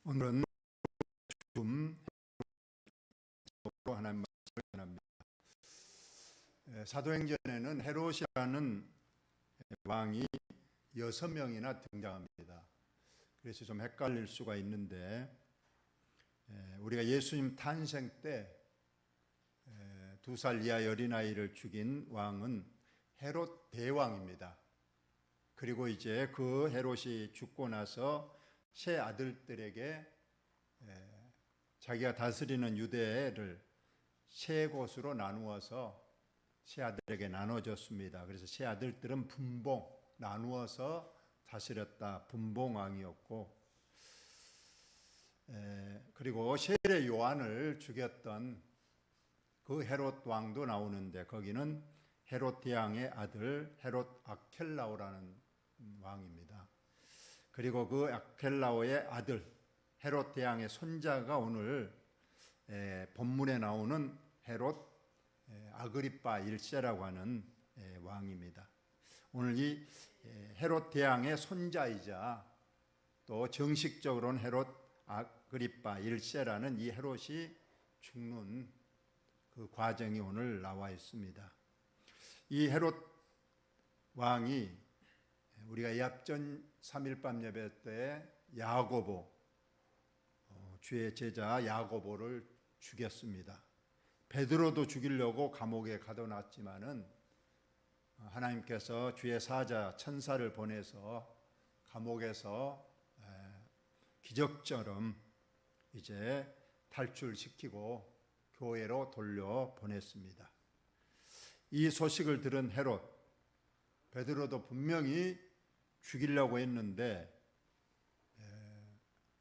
오늘은 좀 하나님 말씀을 전합니다. 사도행전에는 헤롯이라는 왕이 6명이나 등장합니다. 그래서 좀 헷갈릴 수가 있는데, 우리가 예수님 탄생 때 2살 이하 어린아이를 죽인 왕은 헤롯 대왕입니다. 그리고 이제 그 헤롯이 죽고 나서 세 아들들에게 자기가 다스리는 유대를 세 곳으로 나누어서 세 아들에게 나눠줬습니다. 그래서 세 아들들은 분봉 나누어서 다스렸다 분봉왕이었고, 그리고 세례 요한을 죽였던 그 헤롯 왕도 나오는데, 거기는 헤롯 대왕의 아들 헤롯 아켈라오라는 왕입니다. 그리고 그 아켈라오의 아들 헤롯 대왕의 손자가 오늘 본문에 나오는 헤롯 아그리파 1세라고 하는 왕입니다. 오늘 이 헤롯 대왕의 손자이자 또 정식적으로는 헤롯 아그리파 1세라는 이 헤롯이 죽는 그 과정이 오늘 나와 있습니다. 이 헤롯 왕이 우리가 이합전 3.1밤 예배 때 야고보, 주의 제자 야고보를 죽였습니다. 베드로도 죽이려고 감옥에 가둬놨지만은 하나님께서 주의 사자 천사를 보내서 감옥에서 기적처럼 이제 탈출시키고 교회로 돌려보냈습니다. 이 소식을 들은 헤롯, 베드로도 분명히 죽이려고 했는데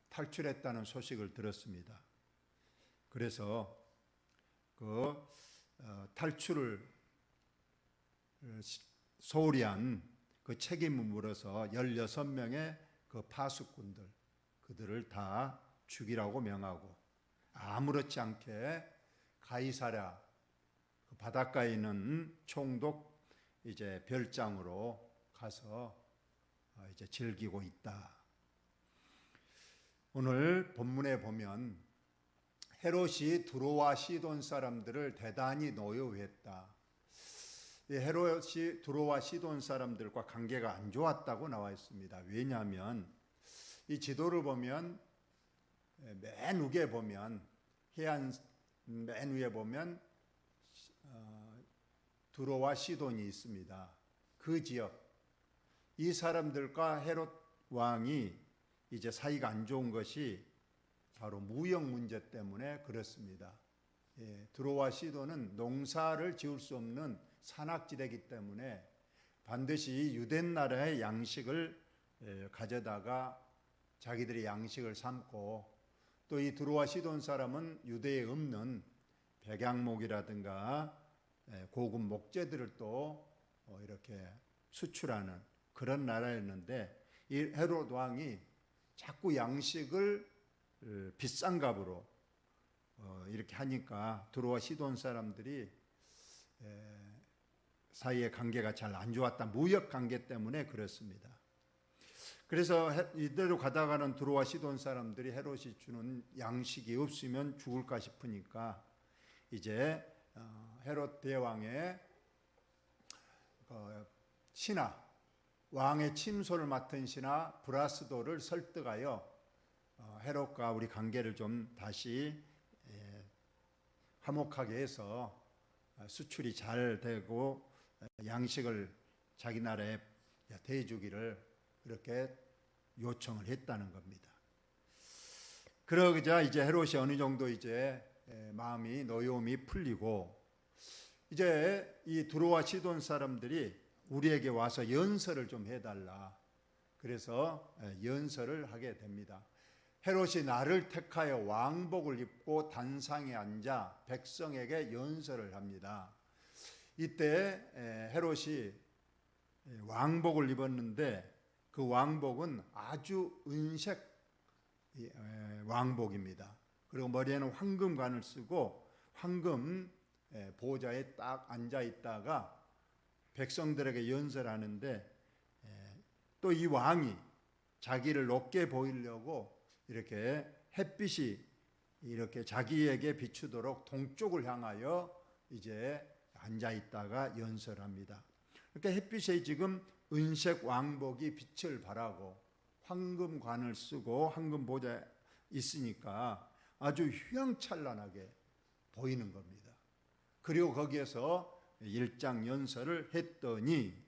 탈출했다는 소식을 들었습니다. 그래서 그 탈출을 소홀히 한 그 책임을 물어서 16명의 그 파수꾼들, 그들을 다 죽이라고 명하고, 아무렇지 않게 가이사랴 그 바닷가에 있는 총독 이제 별장으로 가서 이제 즐기고 있다. 오늘 본문에 보면 헤롯이 두로와 시돈 사람들을 대단히 노여워했다. 헤롯이 두로와 시돈 사람들과 관계가 안 좋았다고 나와 있습니다. 왜냐하면 이 지도를 보면 맨 위에 보면 해안 맨 위에 보면 두로와 시돈이 있습니다. 그 지역, 이 사람들과 헤롯 왕이 이제 사이가 안 좋은 것이 바로 무역 문제 때문에 그렇습니다. 두로와 시돈은 농사를 지을 수 없는 산악지대이기 때문에 반드시 유대 나라의 양식을 가져다가 자기들의 양식을 삼고, 또 이 두로와 시돈 사람은 유대에 없는 백양목이라든가 고급 목재들을 또 이렇게 수출하는 그런 나라였는데, 이 헤롯 왕이 자꾸 양식을 비싼 값으로 이렇게 하니까 두로와 시돈 사람들이 사이의 관계가 잘 안 좋았다. 무역 관계 때문에 그렇습니다. 그래서 이대로 가다가는 두로와 시돈 사람들이 헤롯이 주는 양식이 없으면 죽을까 싶으니까 이제 헤롯 대왕의 신하, 왕의 침소를 맡은 신하 브라스도를 설득하여 헤롯과 우리 관계를 좀 다시 화목하게 해서 수출이 잘 되고 양식을 자기 나라에 대주기를 이렇게 요청을 했다는 겁니다. 그러자 이제 헤롯이 어느 정도 이제 마음이 노여움이 풀리고, 이제 이 두로와 시돈 사람들이 우리에게 와서 연설을 좀 해달라. 그래서 연설을 하게 됩니다. 헤롯이 나를 택하여 왕복을 입고 단상에 앉아 백성에게 연설을 합니다. 이때 헤롯이 왕복을 입었는데 그 왕복은 아주 은색 왕복입니다. 그리고 머리에는 황금관을 쓰고 황금 보좌에 딱 앉아 있다가 백성들에게 연설하는데, 또 이 왕이 자기를 높게 보이려고 이렇게 햇빛이 이렇게 자기에게 비추도록 동쪽을 향하여 이제 앉아 있다가 연설합니다. 그러니까 햇빛에 지금 은색 왕복이 빛을 발하고 황금관을 쓰고 황금 보좌에 있으니까 아주 휘황찬란하게 보이는 겁니다. 그리고 거기에서 일장 연설을 했더니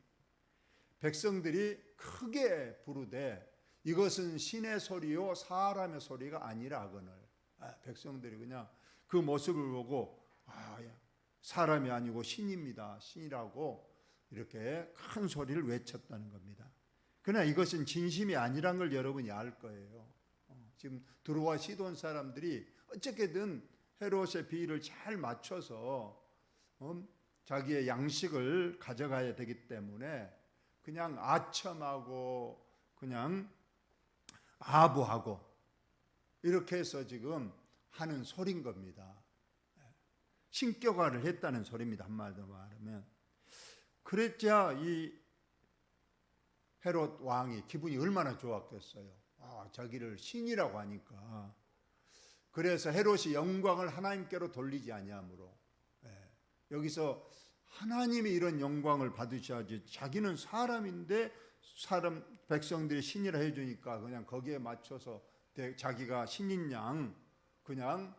백성들이 크게 부르되 이것은 신의 소리요 사람의 소리가 아니라 하거늘. 백성들이 그냥 그 모습을 보고 사람이 아니고 신입니다, 신이라고 이렇게 큰 소리를 외쳤다는 겁니다. 그러나 이것은 진심이 아니란 걸 여러분이 알 거예요. 지금 두로와 시돈 사람들이 어떻게든 헤롯의 비위를 잘 맞춰서 자기의 양식을 가져가야 되기 때문에 그냥 아첨하고 그냥 아부하고 이렇게 해서 지금 하는 소린 겁니다. 신격화를 했다는 소리입니다. 한마디로 말하면. 그랬자 이 헤롯 왕이 기분이 얼마나 좋았겠어요. 자기를 신이라고 하니까. 그래서 헤롯이 영광을 하나님께로 돌리지 아니하므로, 여기서 하나님이 이런 영광을 받으셔야지, 자기는 사람인데 사람 백성들이 신이라 해주니까 그냥 거기에 맞춰서 자기가 신인 양 그냥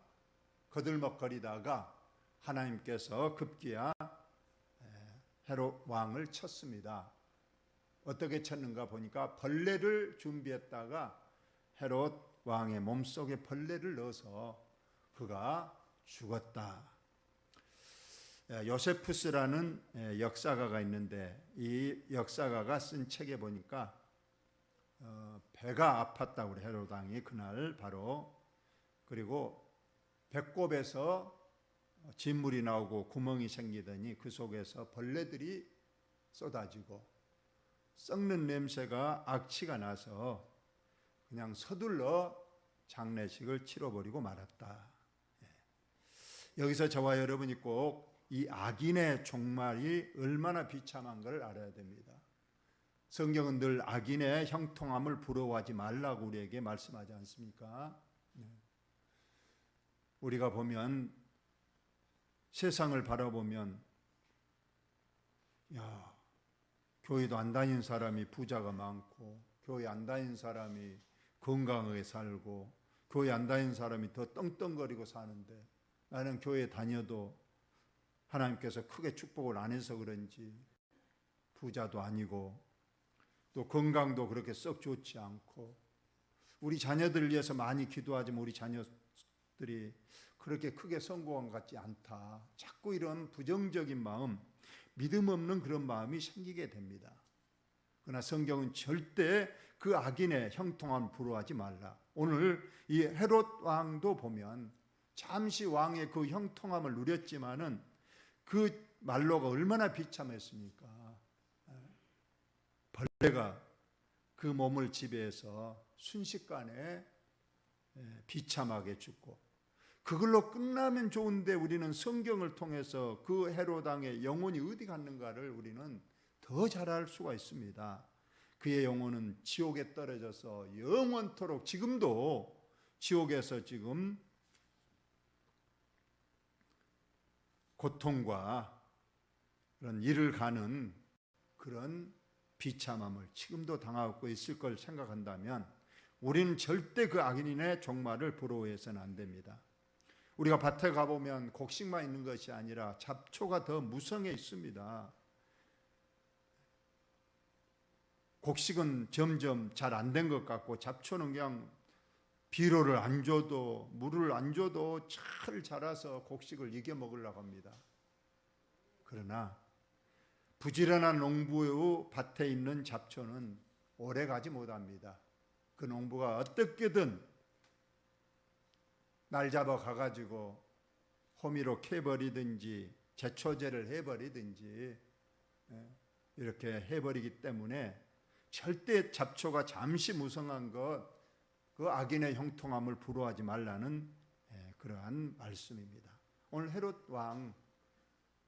거들먹거리다가 하나님께서 급기야 헤롯 왕을 쳤습니다. 어떻게 쳤는가 보니까 벌레를 준비했다가 헤롯 왕의 몸속에 벌레를 넣어서 그가 죽었다. 요세푸스라는 역사가가 있는데 이 역사가가 쓴 책에 보니까 배가 아팠다고 그래. 헤롯 왕이 그날 바로. 그리고 배꼽에서 진물이 나오고 구멍이 생기더니 그 속에서 벌레들이 쏟아지고 썩는 냄새가 악취가 나서 그냥 서둘러 장례식을 치러버리고 말았다. 여기서 저와 여러분이 꼭 이 악인의 종말이 얼마나 비참한 걸 알아야 됩니다. 성경은 늘 악인의 형통함을 부러워하지 말라고 우리에게 말씀하지 않습니까? 우리가 보면 세상을 바라보면 교회도 안 다닌 사람이 부자가 많고 교회 안 다닌 사람이 건강하게 살고 교회 안 다닌 사람이 더 떵떵거리고 사는데 나는 교회 다녀도 하나님께서 크게 축복을 안 해서 그런지 부자도 아니고 또 건강도 그렇게 썩 좋지 않고 우리 자녀들을 위해서 많이 기도하지만 우리 자녀들이 그렇게 크게 성공한 것 같지 않다. 자꾸 이런 부정적인 마음, 믿음 없는 그런 마음이 생기게 됩니다. 그러나 성경은 절대 그 악인의 형통함을 부러워하지 말라. 오늘 이 헤롯 왕도 보면 잠시 왕의 그 형통함을 누렸지만은 그 말로가 얼마나 비참했습니까? 벌레가 그 몸을 지배해서 순식간에 비참하게 죽고 그걸로 끝나면 좋은데 우리는 성경을 통해서 그 헤롯 왕의 영혼이 어디 갔는가를 우리는 더 잘 알 수가 있습니다. 그의 영혼은 지옥에 떨어져서 영원토록 지금도 지옥에서 지금 고통과 그런 일을 가는 그런 비참함을 지금도 당하고 있을 걸 생각한다면 우리는 절대 그 악인의 종말을 부러워해서는 안 됩니다. 우리가 밭에 가보면 곡식만 있는 것이 아니라 잡초가 더 무성해 있습니다. 곡식은 점점 잘 안 된 것 같고 잡초는 그냥 비료를 안 줘도 물을 안 줘도 잘 자라서 곡식을 이겨 먹으려고 합니다. 그러나 부지런한 농부의 밭에 있는 잡초는 오래 가지 못합니다. 그 농부가 어떻게든 날 잡아 가가지고 호미로 캐버리든지 제초제를 해버리든지 이렇게 해버리기 때문에 절대 잡초가 잠시 무성한 것 그 악인의 형통함을 부러워하지 말라는 그러한 말씀입니다. 오늘 헤롯 왕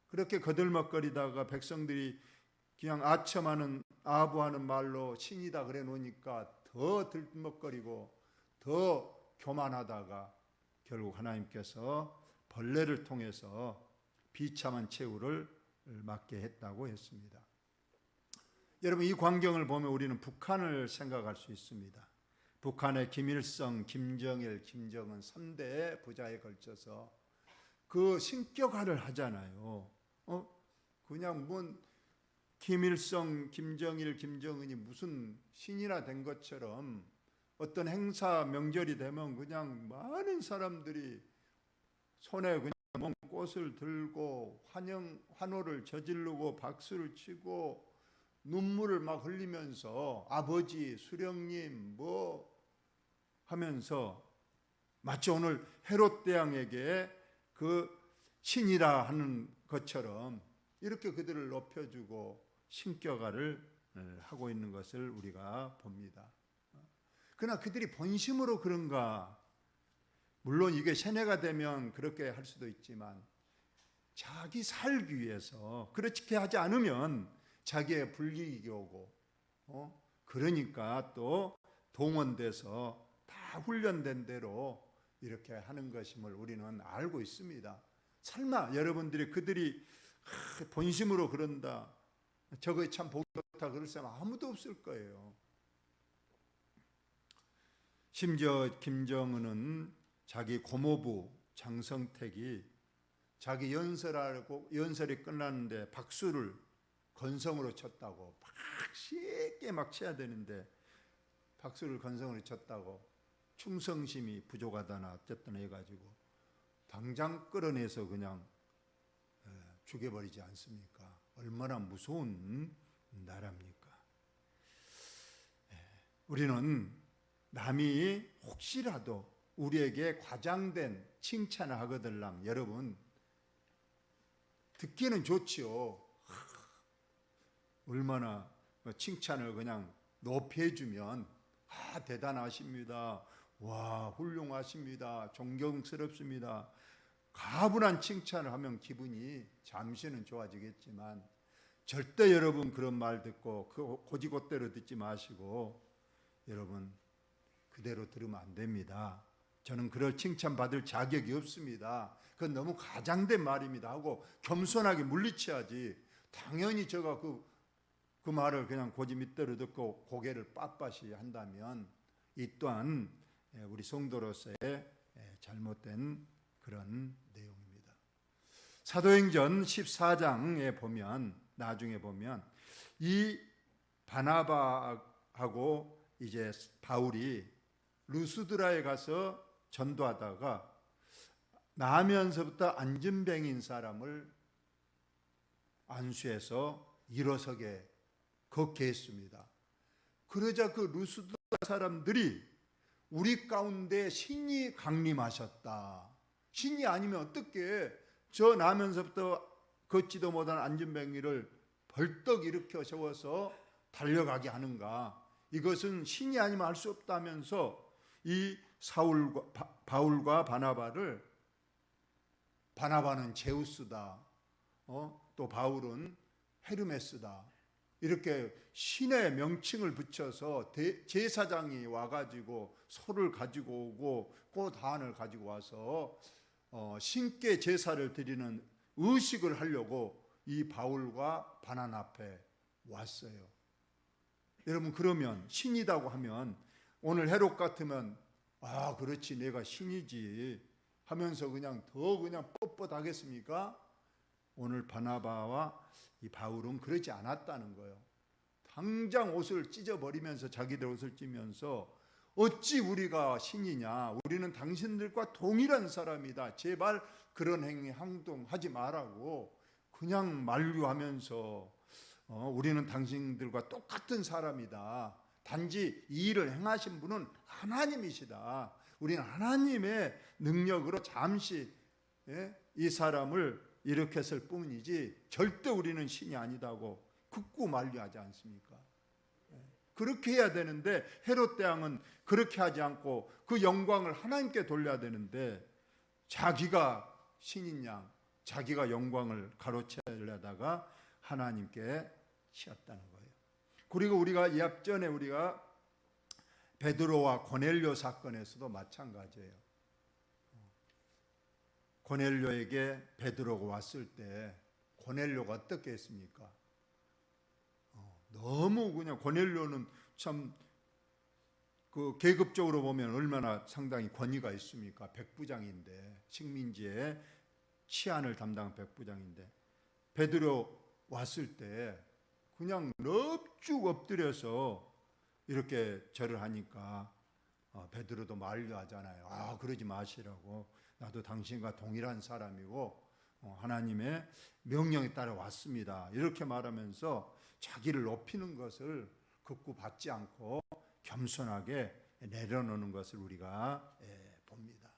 그렇게 거들먹거리다가 백성들이 그냥 아첨하는 아부하는 말로 신이다 그래 놓으니까 더 들먹거리고 더 교만하다가 결국 하나님께서 벌레를 통해서 비참한 최후를 맞게 했다고 했습니다. 여러분, 이 광경을 보면 우리는 북한을 생각할 수 있습니다. 북한의 김일성, 김정일, 김정은 3대 부자에 걸쳐서 그 신격화를 하잖아요. 그냥 뭔 김일성, 김정일, 김정은이 무슨 신이나 된 것처럼 어떤 행사, 명절이 되면 그냥 많은 사람들이 손에 그냥 꽃을 들고 환호를 저지르고 박수를 치고 눈물을 막 흘리면서 아버지, 수령님 뭐 하면서 마치 오늘 헤롯 대왕에게 그 신이라 하는 것처럼 이렇게 그들을 높여주고 신격화를 하고 있는 것을 우리가 봅니다. 그러나 그들이 본심으로 그런가? 물론 이게 세뇌가 되면 그렇게 할 수도 있지만 자기 살기 위해서 그렇게 하지 않으면 자기의 불이익이 오고 그러니까 또 동원돼서 다 훈련된 대로 이렇게 하는 것임을 우리는 알고 있습니다. 설마 여러분들이 그들이 본심으로 그런다, 저거 참 보기 좋다 그럴 사람 아무도 없을 거예요. 심지어 김정은은 자기 고모부 장성택이 자기 연설이 끝났는데 박수를 건성으로 쳤다고, 막 쉽게 막 쳐야 되는데 박수를 건성으로 쳤다고, 충성심이 부족하다나 어쨌든 해가지고 당장 끌어내서 그냥 죽여버리지 않습니까? 얼마나 무서운 나라입니까? 우리는 남이 혹시라도 우리에게 과장된 칭찬을 하거들랑 여러분 듣기는 좋지요. 얼마나 칭찬을 그냥 높이 해주면 대단하십니다. 와, 훌륭하십니다. 존경스럽습니다. 가분한 칭찬을 하면 기분이 잠시는 좋아지겠지만 절대 여러분 그런 말 듣고 고지고대로 듣지 마시고 여러분 그대로 들으면 안 됩니다. 저는 그럴 칭찬 받을 자격이 없습니다. 그건 너무 과장된 말입니다 하고 겸손하게 물리쳐야지. 당연히 제가 그 말을 그냥 고지밑대로 듣고 고개를 빳빳이 한다면 이 또한 우리 성도로서의 잘못된 그런 내용입니다. 사도행전 14장에 보면 나중에 보면 이 바나바하고 이제 바울이 루스드라에 가서 전도하다가 나면서부터 안진뱅인 사람을 안수해서 일어서게 걷게 했습니다. 그러자 그 루스드라 사람들이 우리 가운데 신이 강림하셨다. 신이 아니면 어떻게 저 나면서부터 걷지도 못한 안진뱅이를 벌떡 일으켜 세워서 달려가게 하는가? 이것은 신이 아니면 할 수 없다면서 이 바울과 바나바는 제우스다. 또 바울은 헤르메스다. 이렇게 신의 명칭을 붙여서 제사장이 와가지고 소를 가지고 오고 꽃한을 가지고 와서 신께 제사를 드리는 의식을 하려고 이 바울과 바나바 앞에 왔어요. 여러분 그러면 신이라고 하면 오늘 헤롯 같으면 그렇지 내가 신이지 하면서 그냥 더 그냥 뻣뻣하겠습니까? 오늘 바나바와 이 바울은 그러지 않았다는 거예요. 당장 옷을 찢어버리면서 자기들 옷을 찢으면서 어찌 우리가 신이냐? 우리는 당신들과 동일한 사람이다. 제발 그런 행동하지 말라고 그냥 만류하면서 우리는 당신들과 똑같은 사람이다. 단지 이 일을 행하신 분은 하나님이시다. 우리는 하나님의 능력으로 잠시 이 사람을 일으켰을 뿐이지 절대 우리는 신이 아니다고 극구 만류하지 않습니까? 그렇게 해야 되는데 헤롯 대왕은 그렇게 하지 않고 그 영광을 하나님께 돌려야 되는데 자기가 신인 양 자기가 영광을 가로채려다가 하나님께 치었다는 거예요. 그리고 우리가 이 앞전에 우리가 베드로와 고넬료 사건에서도 마찬가지예요. 고넬료에게 베드로가 왔을 때 고넬료가 어떻게 했습니까? 너무 그냥 고넬료는 참 그 계급적으로 보면 얼마나 상당히 권위가 있습니까? 백부장인데, 식민지의 치안을 담당한 백부장인데, 베드로 왔을 때 그냥 넙죽 엎드려서 이렇게 절을 하니까 베드로도 말도 하잖아요. 그러지 마시라고. 나도 당신과 동일한 사람이고 하나님의 명령에 따라 왔습니다. 이렇게 말하면서 자기를 높이는 것을 극구 받지 않고 겸손하게 내려놓는 것을 우리가 봅니다.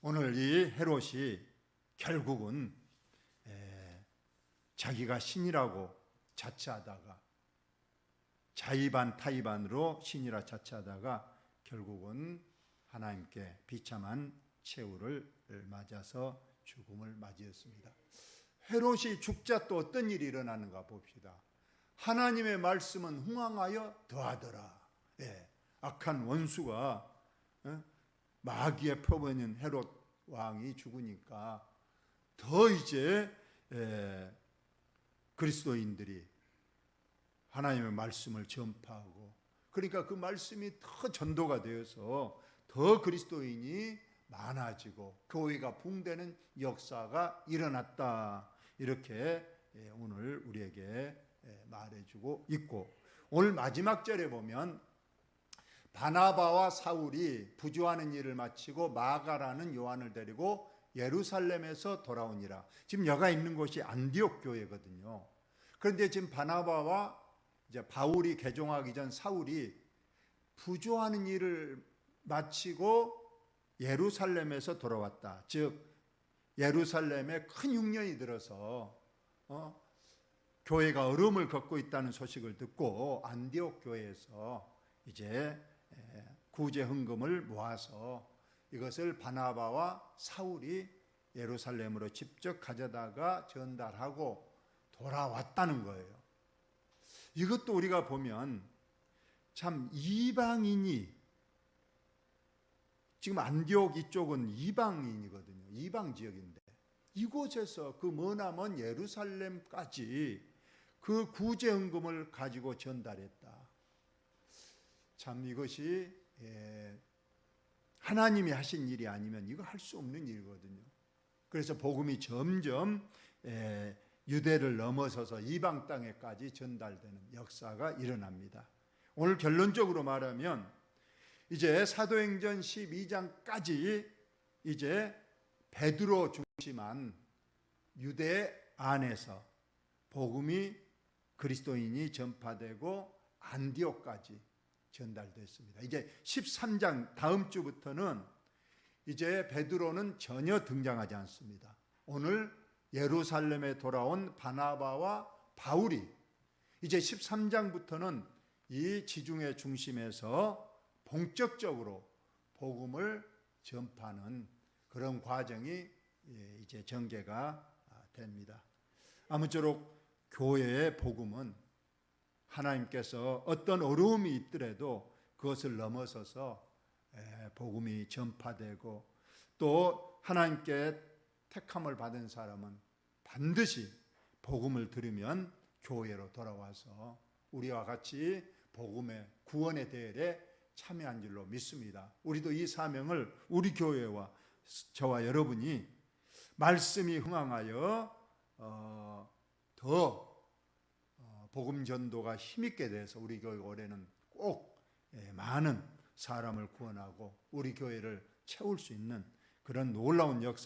오늘 이 헤롯이 결국은 자기가 신이라고 자처하다가 자의반 타의반으로 신이라 자처하다가 결국은 하나님께 비참한 최후를 맞아서 죽음을 맞이했습니다. 헤롯이 죽자 또 어떤 일이 일어나는가 봅시다. 하나님의 말씀은 흥황하여 더하더라. 악한 원수가 마귀의 표본인 헤롯 왕이 죽으니까 더 이제 그리스도인들이 하나님의 말씀을 전파하고, 그러니까 그 말씀이 더 전도가 되어서 더 그리스도인이 많아지고 교회가 붕대는 역사가 일어났다. 이렇게 오늘 우리에게 말해주고 있고, 오늘 마지막 절에 보면 바나바와 사울이 부조하는 일을 마치고 마가라는 요한을 데리고 예루살렘에서 돌아오니라. 지금 여가 있는 곳이 안디옥 교회거든요. 그런데 지금 바나바와 이제 바울이 개종하기 전 사울이 부조하는 일을 마치고 예루살렘에서 돌아왔다. 즉 예루살렘에 큰 흉년이 들어서 교회가 어려움을 겪고 있다는 소식을 듣고 안디옥 교회에서 이제 구제 헌금을 모아서 이것을 바나바와 사울이 예루살렘으로 직접 가져다가 전달하고 돌아왔다는 거예요. 이것도 우리가 보면 참 이방인이, 지금 안디옥 이쪽은 이방인이거든요. 이방 지역인데 이곳에서 그 머나먼 예루살렘까지 그 구제 헌금을 가지고 전달했다. 참 이것이 하나님이 하신 일이 아니면 이거 할 수 없는 일이거든요. 그래서 복음이 점점 유대를 넘어서서 이방 땅에까지 전달되는 역사가 일어납니다. 오늘 결론적으로 말하면 이제 사도행전 12장까지 이제 베드로 중심한 유대 안에서 복음이 그리스도인이 전파되고 안디옥까지 전달됐습니다. 이제 13장 다음 주부터는 이제 베드로는 전혀 등장하지 않습니다. 오늘 예루살렘에 돌아온 바나바와 바울이 이제 13장부터는 이 지중해 중심에서 본격적으로 복음을 전파하는 그런 과정이 이제 전개가 됩니다. 아무쪼록 교회의 복음은 하나님께서 어떤 어려움이 있더라도 그것을 넘어서서 복음이 전파되고, 또 하나님께 택함을 받은 사람은 반드시 복음을 들으면 교회로 돌아와서 우리와 같이 복음의 구원의 대열에 참여한 줄로 믿습니다. 우리도 이 사명을 우리 교회와 저와 여러분이 말씀이 흥황하여 더 복음 전도가 힘있게 돼서 우리 교회 올해는 꼭 많은 사람을 구원하고 우리 교회를 채울 수 있는 그런 놀라운 역사